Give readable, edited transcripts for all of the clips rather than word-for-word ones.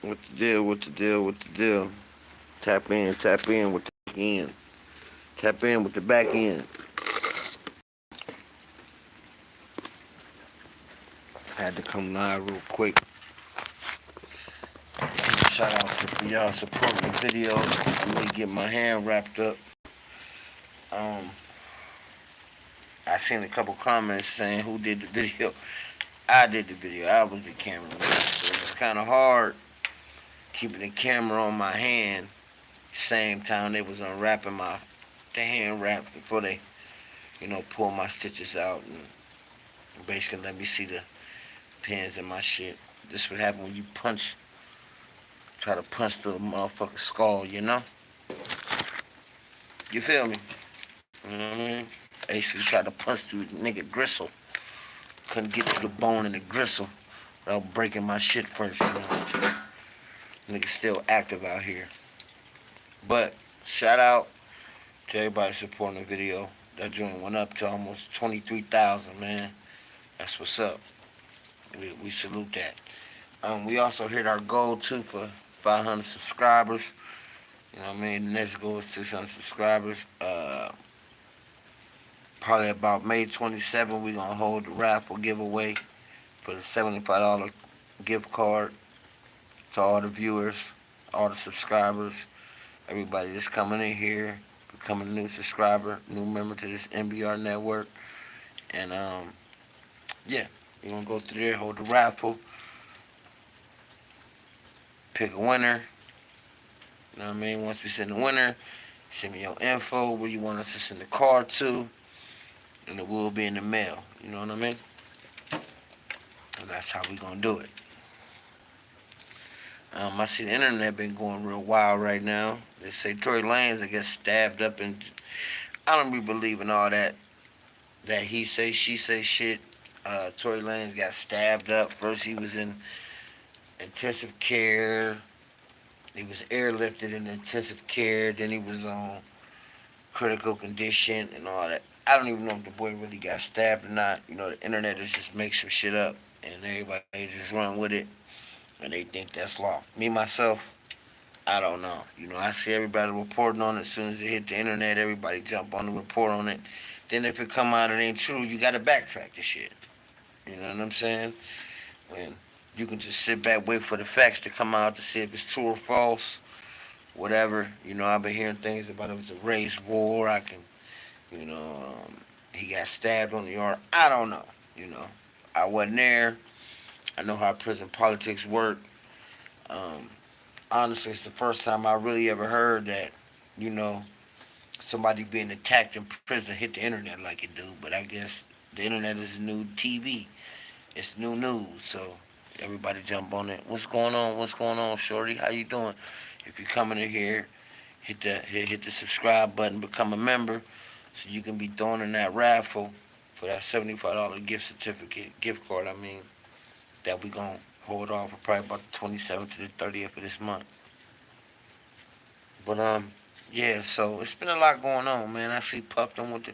What the deal? What the deal? What the deal? Tap in with the back end. Tap in with the back end. Had to come live real quick. Shout out to y'all supporting the video. I'm gonna get my hand wrapped up. Um, I seen a couple comments saying who did the video. I did the video. I was the cameraman. So it was kind of hard keeping the camera on my hand. Same time they was unwrapping the hand wrap before they, pull my stitches out and basically let me see the pins in my shit. This would happen when you try to punch through a motherfucking skull, you know? You feel me? You know what I mean? I used to try to punch through the nigga gristle. Couldn't get to the bone in the gristle without breaking my shit first, you know? Nigga still active out here. But shout out to everybody supporting the video. That joint went up to almost 23,000, man. That's what's up. We salute that. We also hit our goal too for 500 subscribers. You know what I mean? The next goal is 600 subscribers. Probably about May 27th, we're gonna hold the raffle giveaway for the $75 gift card to all the viewers, all the subscribers, everybody that's coming in here, becoming a new subscriber, new member to this NBR network. And yeah, we're gonna go through there, hold the raffle, pick a winner. You know what I mean? Once we send the winner, send me your info, where you want us to send the card to, and it will be in the mail. You know what I mean? And that's how we gonna do it. I see the internet been going real wild right now. They say Tory Lanez, I guess, stabbed up, and I don't be believing all that he say, she say shit. Tory Lanez got stabbed up. First he was in intensive care. He was airlifted in intensive care. Then he was on critical condition and all that. I don't even know if the boy really got stabbed or not. You know, the internet is just make some shit up, and everybody just run with it, and they think that's law. Me, myself, I don't know. You know, I see everybody reporting on it. As soon as it hit the internet, everybody jump on the report on it. Then if it come out it ain't true, you got to backtrack the shit. You know what I'm saying? When you can just sit back, wait for the facts to come out to see if it's true or false, whatever. You know, I've been hearing things about it was a race war. You know, he got stabbed on the yard. I don't know. You know, I wasn't there. I know how prison politics work. Um, Honestly, it's the first time I really ever heard that, you know, somebody being attacked in prison hit the internet like it do. But I guess the internet is new TV. It's new news. So everybody jump on it. What's going on? What's going on, shorty? How you doing? If you're coming in here, hit the subscribe button, become a member, so you can be thrown in that raffle for that $75 gift card. I mean, that we gonna hold off for probably about the 27th to the 30th of this month. But yeah. So it's been a lot going on, man. I see Puff done with the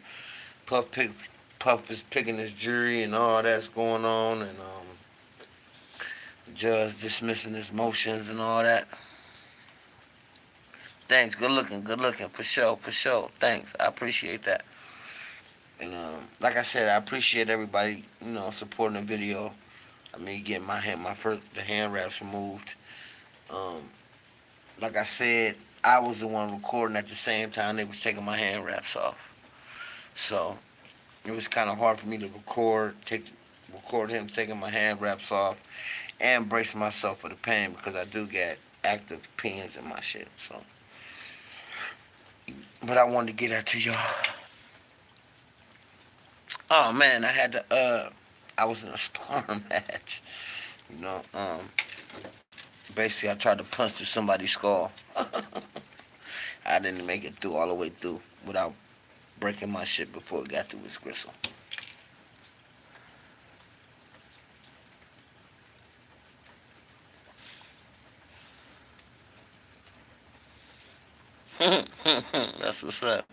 Puff pick. Puff is picking his jury and all that's going on, and the judge dismissing his motions and all that. Thanks. Good looking for sure, for sure. Thanks. I appreciate that. And like I said, I appreciate everybody, supporting the video. I mean, getting the hand wraps removed. Um, like I said, I was the one recording at the same time they was taking my hand wraps off. So it was kind of hard for me to record him taking my hand wraps off and brace myself for the pain because I do get active pains in my shit. So, but I wanted to get that to y'all. Oh man, I was in a sparring match. You know, basically I tried to punch through somebody's skull. I didn't make it through all the way through without breaking my shit before it got through his gristle. That's what's up.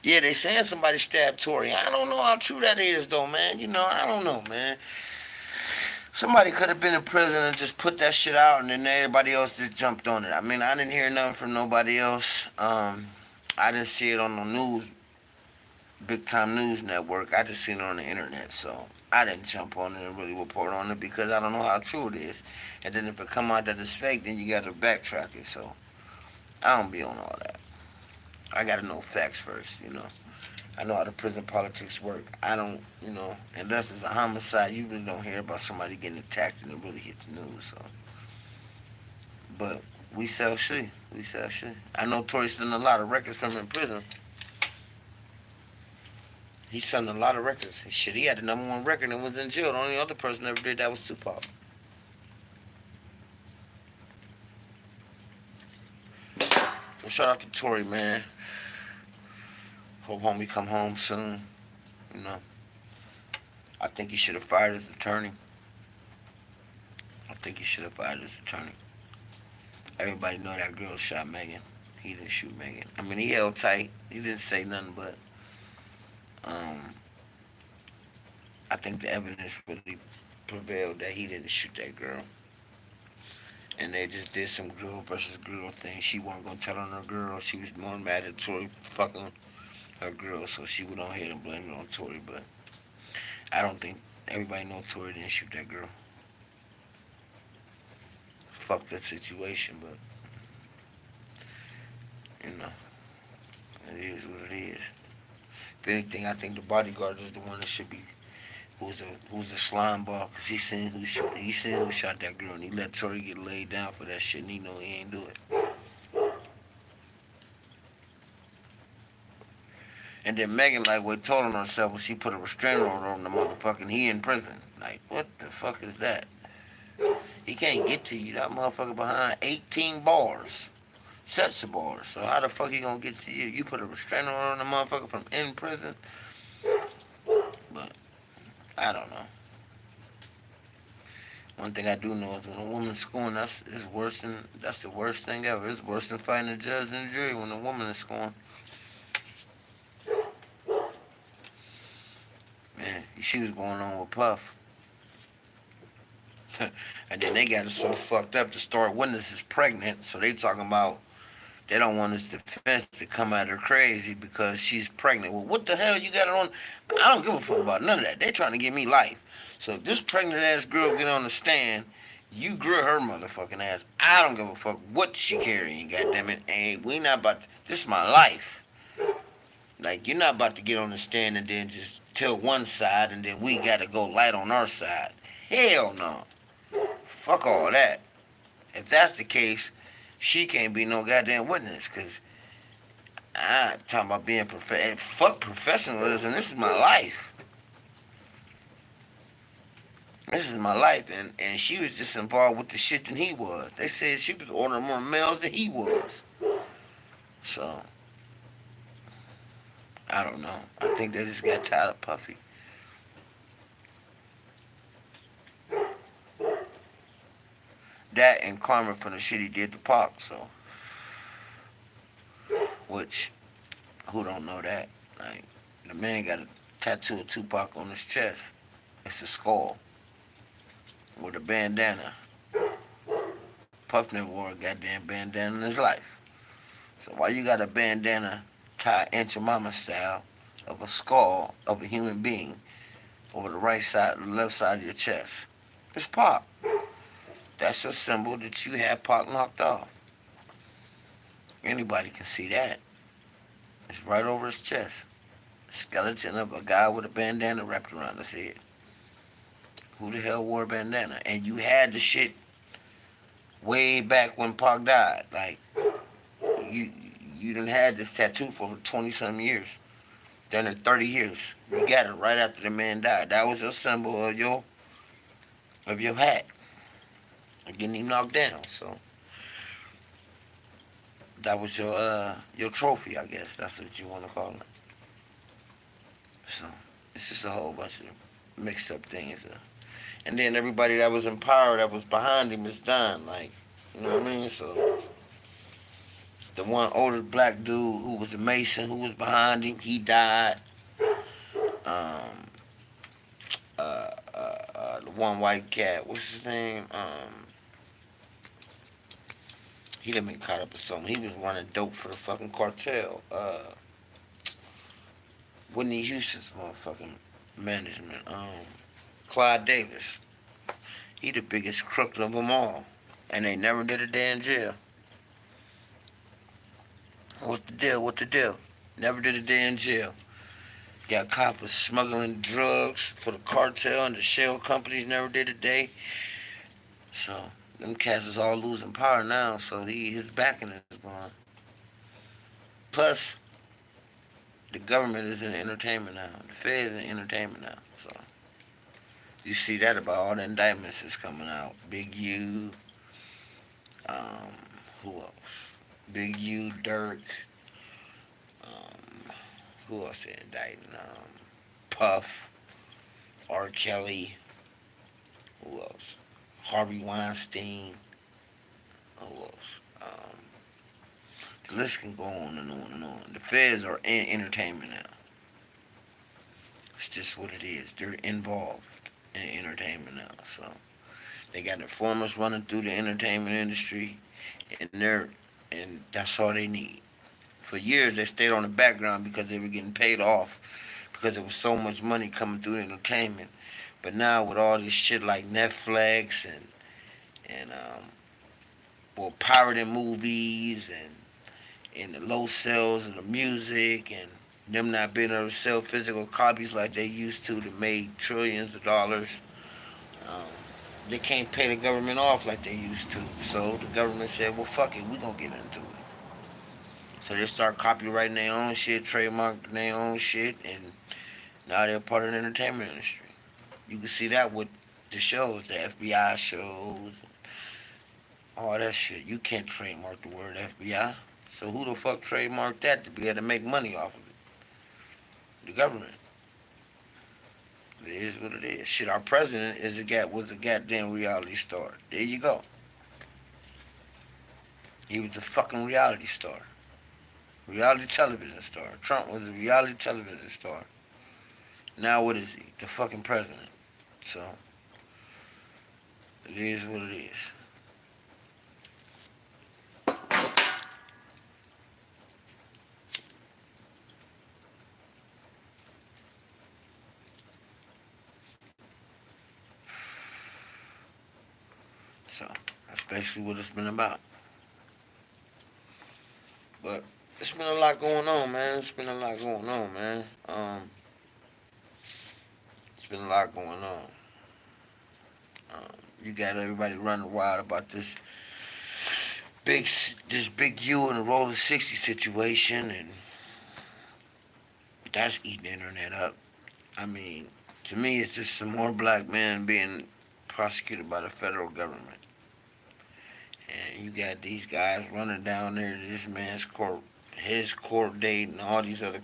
Yeah, they saying somebody stabbed Tory. I don't know how true that is though, man. You know, I don't know, man. Somebody could have been in prison and just put that shit out, and then everybody else just jumped on it. I mean, I didn't hear nothing from nobody else. I didn't see it on the news, big time news network. I just seen it on the internet, so I didn't jump on it and really report on it because I don't know how true it is. And then if it come out that it's fake, then you got to backtrack it. So I don't be on all that. I got to know facts first, you know. I know how the prison politics work. I don't, unless it's a homicide, you really don't hear about somebody getting attacked and it really hit the news. So, but we shall see. We shall see. I know Tory's selling a lot of records from in prison. He's selling a lot of records. Shit, he had the number one record and was in jail. The only other person that ever did that was Tupac. So shout out to Tory, man. Hope homie come home soon. You know, I think he should have fired his attorney. I think he should have fired his attorney. Everybody know that girl shot Megan. He didn't shoot Megan. I mean, he held tight. He didn't say nothing, but um, I think the evidence really prevailed that he didn't shoot that girl. And they just did some girl versus girl thing. She wasn't gonna tell on her girl. She was more mad at Tory fucking her girl, so she went on ahead and blamed it on Tory. But I don't think everybody know Tory didn't shoot that girl. Fucked that situation, but you know, it is what it is. If anything, I think the bodyguard is the one that should be who's a slime ball, cause he seen who shot that girl, and he let Tory get laid down for that shit, and he know he ain't do it. And then Megan like what told on herself when she put a restraining order on the motherfucking he in prison. Like what the fuck is that? He can't get to you. That motherfucker behind 18 bars. Sets of bars. So how the fuck he gonna get to you? You put a restraining order on the motherfucker from in prison? But I don't know. One thing I do know is when a woman's scorned, that's the worst thing ever. It's worse than fighting a judge and a jury when a woman is scorned. Man, she was going on with Puff. And then they got it so fucked up. The star witness is pregnant, so they talking about they don't want his defense to come at her crazy because she's pregnant. Well, what the hell you got it on? I don't give a fuck about none of that. They trying to give me life. So if this pregnant ass girl get on the stand, you grill her motherfucking ass. I don't give a fuck what she carrying, goddammit. And we not about to, this is my life. Like, you're not about to get on the stand and then just tell one side and then we gotta go light on our side. Hell no. Fuck all that. If that's the case, she can't be no goddamn witness, because I'm talking about being fuck professionalism. This is my life. This is my life. And she was just involved with the shit than he was. They said she was ordering more mails than he was. So, I don't know. I think they just got tired of Puffy. That and karma for the shit he did to Pac, so. Which, who don't know that? Like, the man got a tattoo of Tupac on his chest. It's a skull with a bandana. Puff never wore a goddamn bandana in his life. So why you got a bandana tied Aunt your mama style of a skull of a human being over the right side, the left side of your chest? It's Pac. That's a symbol that you had Pac knocked off. Anybody can see that. It's right over his chest. Skeleton of a guy with a bandana wrapped around his head. Who the hell wore a bandana? And you had the shit way back when Pac died. Like, you done had this tattoo for 20-some years. Done it 30 years. You got it right after the man died. That was a symbol of your hat. Getting him knocked down. So that was your trophy, I guess. That's what you want to call it. So it's just a whole bunch of mixed up things. And then everybody that was in power that was behind him is done. Like, you know what I mean? So the one older black dude who was a Mason who was behind him, he died. Um, the one white cat. What's his name? He done been caught up with something. He was running dope for the fucking cartel. Whitney Houston's motherfucking management. Clyde Davis. He the biggest crook of them all, and they never did a day in jail. What's the deal? What's the deal? Never did a day in jail. Got caught for smuggling drugs for the cartel and the shell companies. Never did a day. So them cats is all losing power now. So his backing is gone. Plus, the government is in entertainment now. The Fed is in entertainment now. So you see that about all the indictments that's coming out. Big U. Um, who else? Big U, Dirk. Um, who else they indicting? Puff, R. Kelly. Who else? Harvey Weinstein. Who else? The list can go on and on and on. The feds are in entertainment now. It's just what it is. They're involved in entertainment now. So they got informers running through the entertainment industry, and that's all they need. For years, they stayed on the background because they were getting paid off because there was so much money coming through the entertainment. But now with all this shit like Netflix and well, pirated movies and the low sales of the music and them not being able to sell physical copies like they used to that made trillions of dollars. Um, they can't pay the government off like they used to. So the government said, well, fuck it, we gonna get into it. So they start copyrighting their own shit, trademarking their own shit, and now they're part of the entertainment industry. You can see that with the shows, the FBI shows, all that shit. You can't trademark the word FBI. So who the fuck trademarked that to be able to make money off of it? The government. It is what it is. Shit, our president was a goddamn reality star. There you go. He was a fucking reality star. Reality television star. Trump was a reality television star. Now what is he? The fucking president. So it is what it is. So that's basically what it's been about. But it's been a lot going on, man. It's been a lot going on, man. It's been a lot going on. You got everybody running wild about big this big U and the roller 60 situation, and that's eating the internet up. I mean, to me, it's just some more black men being prosecuted by the federal government. And you got these guys running down there to this man's court, his court date, and all these other.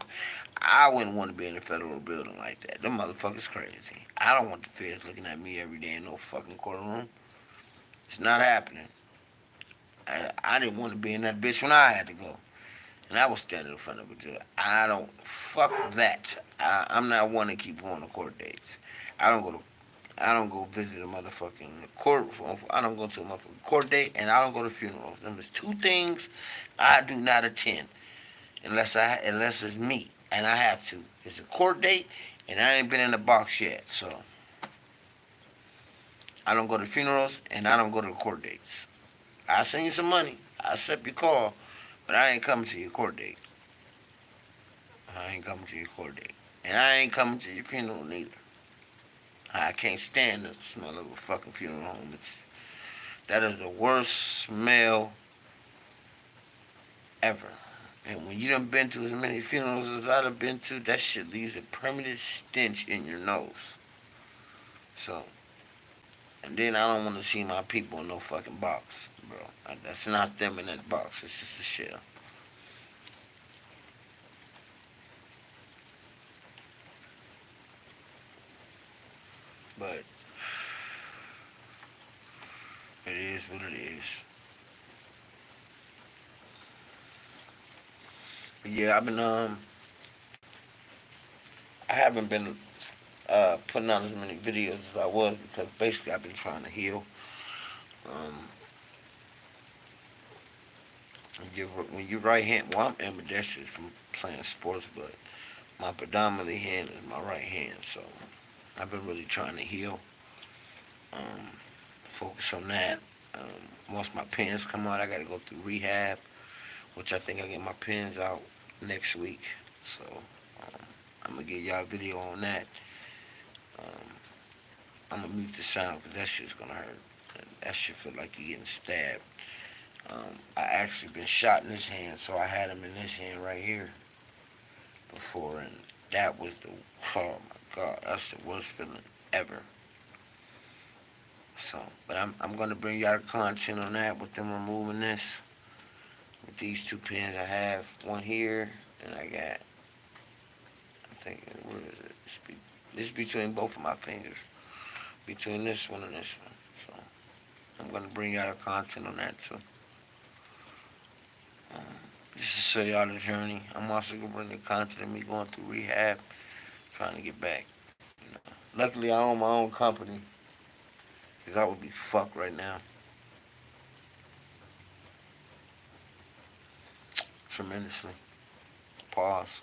I wouldn't want to be in a federal building like that. Them motherfuckers crazy. I don't want the feds looking at me every day in no fucking courtroom. It's not happening. I didn't want to be in that bitch when I had to go. And I was standing in front of a judge. I don't, fuck that. I'm not one to keep going to court dates. I don't go to, I don't go visit a motherfucking court. I don't go to a motherfucking court date, and I don't go to funerals. Them is two things I do not attend unless it's me and I have to. It's a court date, and I ain't been in the box yet, so I don't go to funerals and I don't go to court dates. I'll send you some money. I'll accept your call, but I ain't coming to your court date. I ain't coming to your court date. And I ain't coming to your funeral neither. I can't stand the smell of a fucking funeral home. That is the worst smell ever. And when you done been to as many funerals as I done been to, that shit leaves a permanent stench in your nose. So, and then I don't want to see my people in no fucking box, bro. That's not them in that box. It's just a shell. But it is what it is. But yeah, I haven't been putting out as many videos as I was because basically I've been trying to heal. Um, when you right hand, well, I'm ambidextrous from playing sports, but my predominantly hand is my right hand. So I've been really trying to heal. Um, Focus on that. Once my pins come out, I got to go through rehab, which I think I get my pins out next week. So I'm gonna get y'all a video on that. Um, I'm gonna mute the sound because that shit's gonna hurt. That shit feel like you getting stabbed. I actually been shot in this hand, so I had him in this hand right here before, and that was oh my god, that's the worst feeling ever. So, but I'm gonna bring y'all the content on that with them removing this. With these two pins I have, one here, and I got, I think, where is it? It's between both of my fingers, between this one and this one. So, I'm gonna bring y'all the content on that too. Just to show y'all the journey. I'm also gonna bring the content of me going through rehab, trying to get back. You know. Luckily, I own my own company, cause I would be fucked right now. Tremendously. Pause.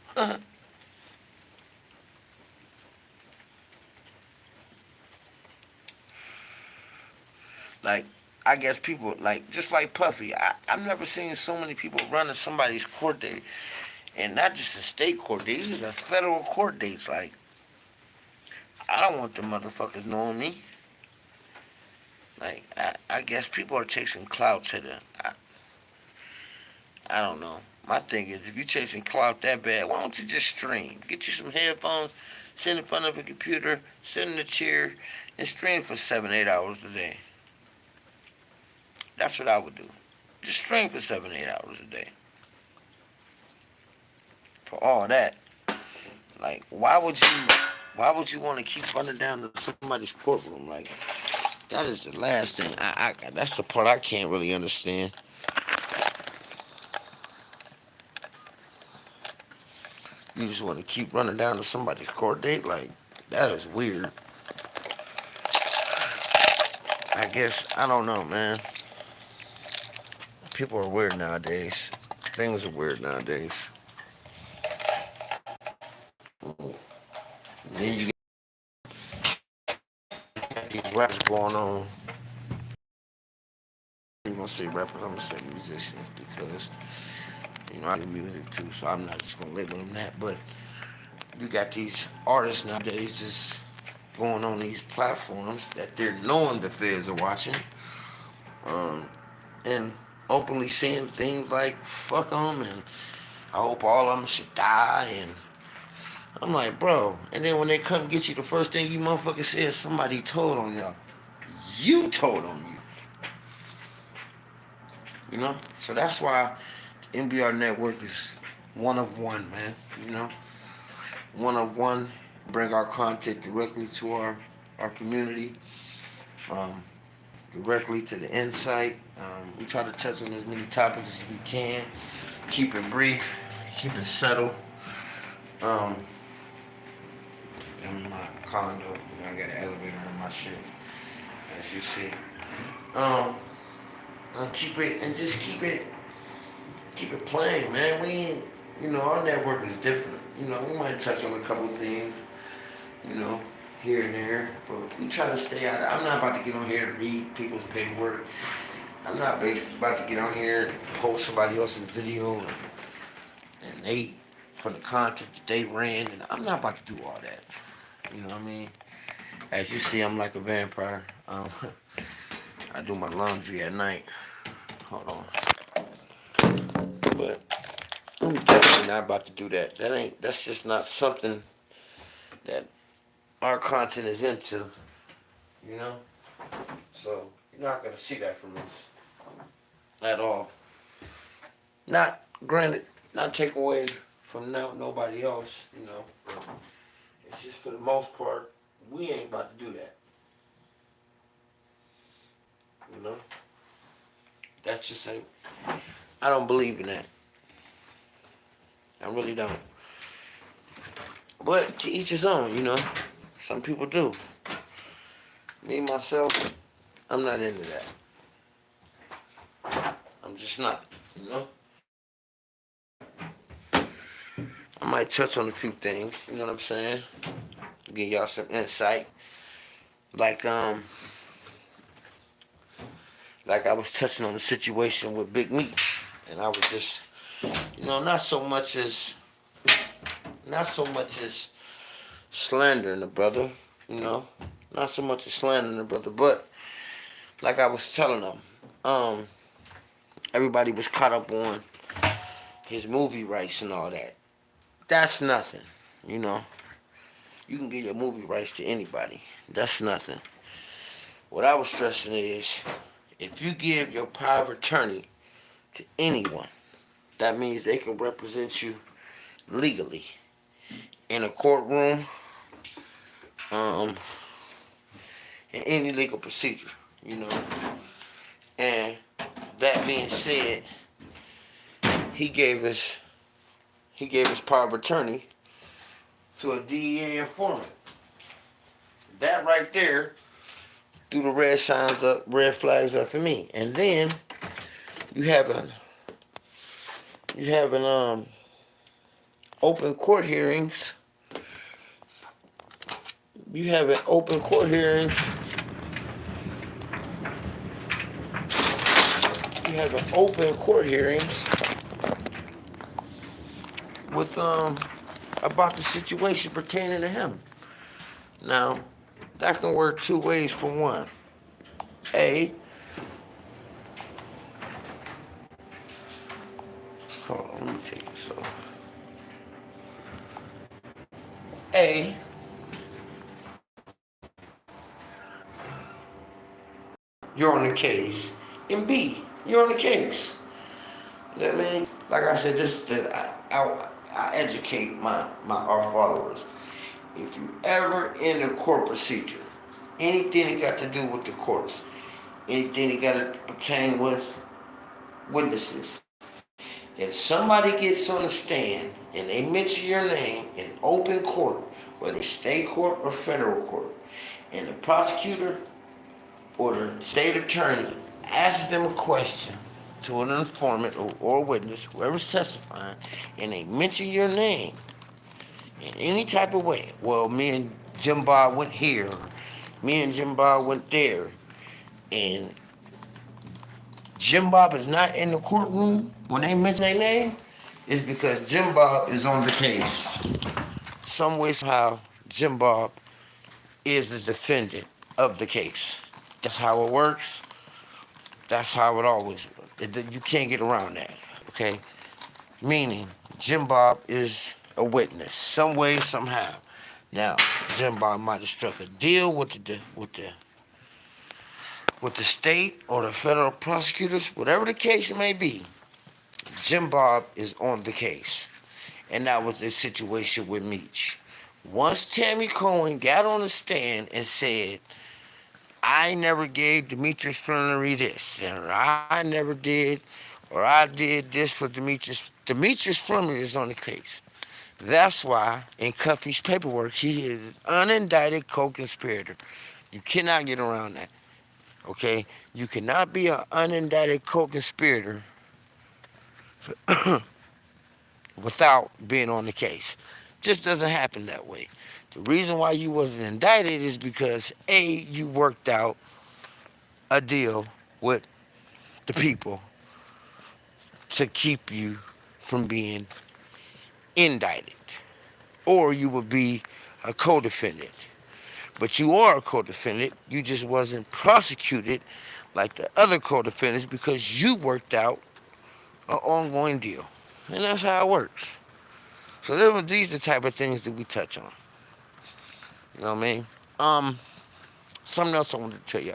Like, I guess people, like, just like Puffy, I've never seen so many people running somebody's court date. And not just a state court date, these are federal court dates. Like, I don't want them motherfuckers knowing me. Like, I guess people are chasing clout to the, I don't know. My thing is, if you're chasing clout that bad, why don't you just stream? Get you some headphones, sit in front of a computer, sit in a chair, and stream for 7, 8 hours a day. That's what I would do. Just stream for 7, 8 hours a day. For all that, like, why would you want to keep running down to somebody's courtroom? Like, that is the last thing. That's the part I can't really understand. You just want to keep running down to somebody's court date? Like, that is weird. I guess, I don't know, man. People are weird nowadays. Things are weird nowadays. Then you got these rappers going on. I'm gonna say rappers, I'm gonna say musicians because, I do music too, so I'm not just gonna label them that. But you got these artists nowadays just going on these platforms that they're knowing the feds are watching, um, and openly saying things like "fuck them" and "I hope all of them should die." And I'm like, bro. And then when they come get you, the first thing you motherfuckers say is somebody told on y'all. You told on you. You know? So that's why the NBR network is one of one, man. You know? One of one. Bring our content directly to our community. Um, Directly to the insight. We try to touch on as many topics as we can. Keep it brief. Keep it subtle. In my condo, I got an elevator in my shit, as you see. Um, keep it playing, man. We ain't, our network is different. We might touch on a couple things, you know, here and there, but we try to stay out. I'm not about to get on here and read people's paperwork. I'm not about to get on here and post somebody else's video and they from the content that they ran, and I'm not about to do all that. You know what I mean? As you see, I'm like a vampire. I do my laundry at night. Hold on. But I'm definitely not about to do that. That's just not something that our content is into, you know? So you're not gonna see that from us at all. Not granted, not take away from nobody else, but it's just for the most part, we ain't about to do that. You know? That's just ain't. I don't believe in that. I really don't. But to each his own, Some people do. Me myself, I'm not into that. I'm just not. You know. I might touch on a few things. You know what I'm saying? Give y'all some insight. Like like I was touching on the situation with Big Meat, and I was just, not so much as slandering the brother, you know, not so much as slandering the brother, but like I was telling them, everybody was caught up on his movie rights and all that. That's nothing, you know. You can give your movie rights to anybody. That's nothing. What I was stressing is, if you give your power of attorney to anyone, that means they can represent you legally in a courtroom, um, in any legal procedure, you know. And that being said, he gave his power of attorney to a DEA informant. That right there threw the red flags up for me. And then you have an open court hearings. You have an open court hearings. You have an open court hearings with about the situation pertaining to him. Now, that can work two ways. For one, A, hold on, let me take this off. A, you're on the case, and B, you're on the case. You know what I mean? Like I said, this is I educate our followers. If you ever in a court procedure, anything that got to do with the courts, anything that got to pertain with witnesses, if somebody gets on the stand and they mention your name in open court, whether it's state court or federal court, and the prosecutor or the state attorney asks them a question to an informant or a witness, whoever's testifying, and they mention your name in any type of way, well, me and Jim Bob went here, me and Jim Bob went there, and Jim Bob is not in the courtroom when they mention their name, it's because Jim Bob is on the case. Some way, somehow, Jim Bob is the defendant of the case. That's how it works. That's how it always works. You can't get around that, okay? Meaning, Jim Bob is a witness, some way, somehow. Now, Jim Bob might have struck a deal with the state or the federal prosecutors, whatever the case may be. Jim Bob is on the case, and that was the situation with Meech. Once Tammy Cohen got on the stand and said, I never gave Demetrius Flannery this, or I never did, or I did this for Demetrius. Demetrius Flannery is on the case. That's why in Cuffey's paperwork, he is an unindicted co-conspirator. You cannot get around that, okay? You cannot be an unindicted co-conspirator without being on the case. Just doesn't happen that way. The reason why you wasn't indicted is because A, you worked out a deal with the people to keep you from being indicted, or you would be a co-defendant. But you are a co-defendant, you just wasn't prosecuted like the other co-defendants because you worked out an ongoing deal. And that's how it works. So these are the type of things that we touch on. You know what I mean? Something else I wanted to tell you.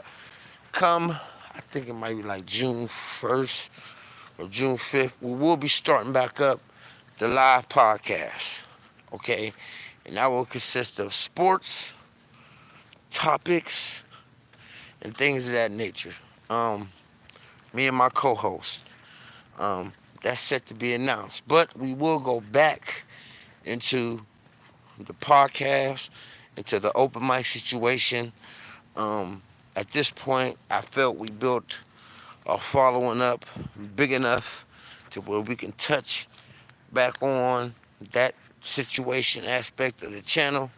Come, I think it might be like June 1st or June 5th, we will be starting back up the live podcast. Okay? And that will consist of sports, topics, and things of that nature. Me and my co-host. That's set to be announced. But we will go back into the podcast into the open mic situation. At this point, I felt we built a following up big enough to where we can touch back on that situation aspect of the channel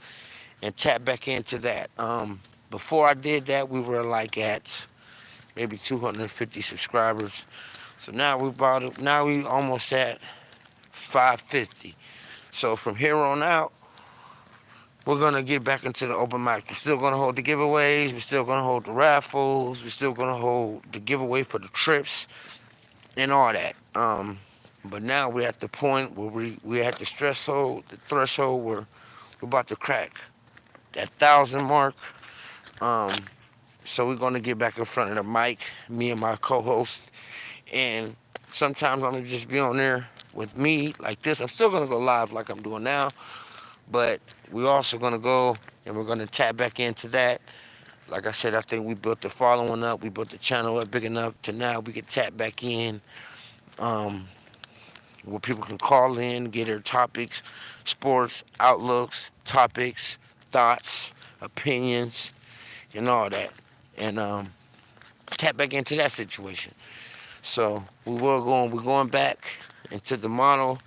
and tap back into that. Before I did that, we were like at maybe 250 subscribers. So now we almost at 550. So from here on out, we're gonna get back into the open mic. We're still gonna hold the giveaways. We're still gonna hold the raffles. We're still gonna hold the giveaway for the trips and all that. But now we're at the point where we're at the threshold where we're about to crack that 1,000 mark. Um, so we're gonna get back in front of the mic, me and my co-host, and sometimes I'm gonna just be on there with me like this. I'm still gonna go live like I'm doing now, but we're also gonna go and we're gonna tap back into that. Like I said, I think we built the following up, we built the channel up big enough to now we can tap back in, um, where people can call in, get their topics, sports, outlooks, topics, thoughts, opinions, and all that, and tap back into that situation. So we're going back into the model.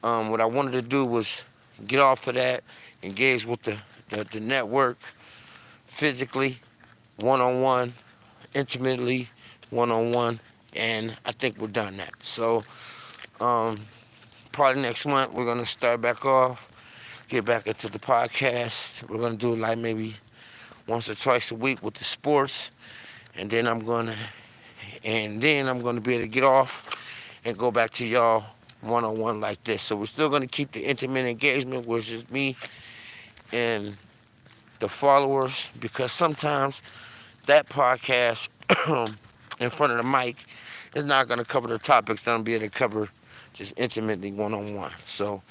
What I wanted to do was get off of that, engage with the network physically, one-on-one, intimately, one-on-one, and I think we're done that. So probably next month we're gonna start back off, get back into the podcast. We're gonna do like maybe once or twice a week with the sports, and then I'm gonna be able to get off and go back to y'all one-on-one like this. So we're still gonna keep the intimate engagement, which is me and the followers, because sometimes that podcast in front of the mic is not gonna cover the topics that I'm be able to cover just intimately one-on-one. So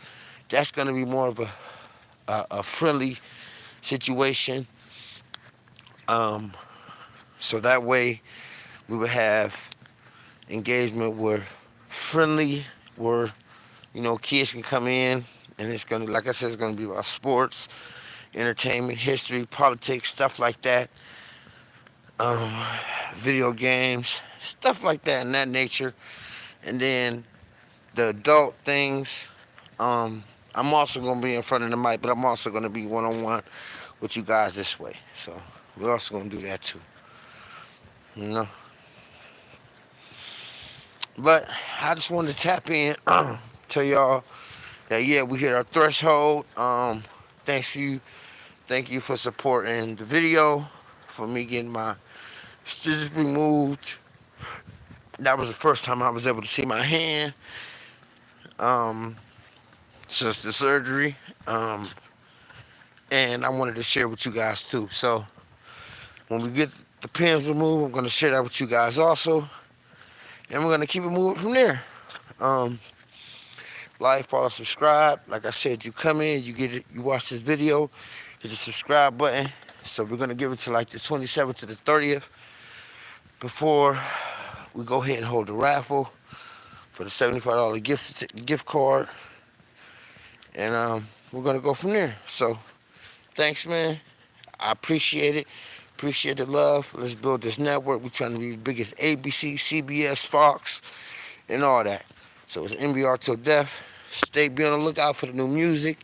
that's gonna be more of a friendly situation. So that way we would have engagement where friendly, where kids can come in, and it's gonna, like I said, it's gonna be about sports, entertainment, history, politics, stuff like that, um, video games, stuff like that in that nature, and then the adult things. I'm also gonna be in front of the mic, but I'm also gonna be one-on-one with you guys this way. So we're also gonna do that too. You know. But I just wanted to tap in, tell y'all that yeah, we hit our threshold. Thank you for supporting the video, for me getting my stitches removed. That was the first time I was able to see my hand um, since the surgery, and I wanted to share with you guys too. So when we get the pins removed, I'm gonna share that with you guys also, and we're gonna keep it moving from there. Um, like, follow, subscribe. Like I said, you come in, you get it, you watch this video, hit the subscribe button. So we're gonna give it to like the 27th to the 30th before we go ahead and hold the raffle for the $75 gift card, and we're gonna go from there. So thanks, man. I appreciate it. Appreciate the love. Let's build this network. We're trying to be as big as ABC, CBS, Fox, and all that. So it's NBR till death. Be on the lookout for the new music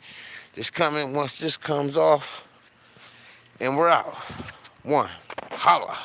that's coming once this comes off. And we're out. One. Holla.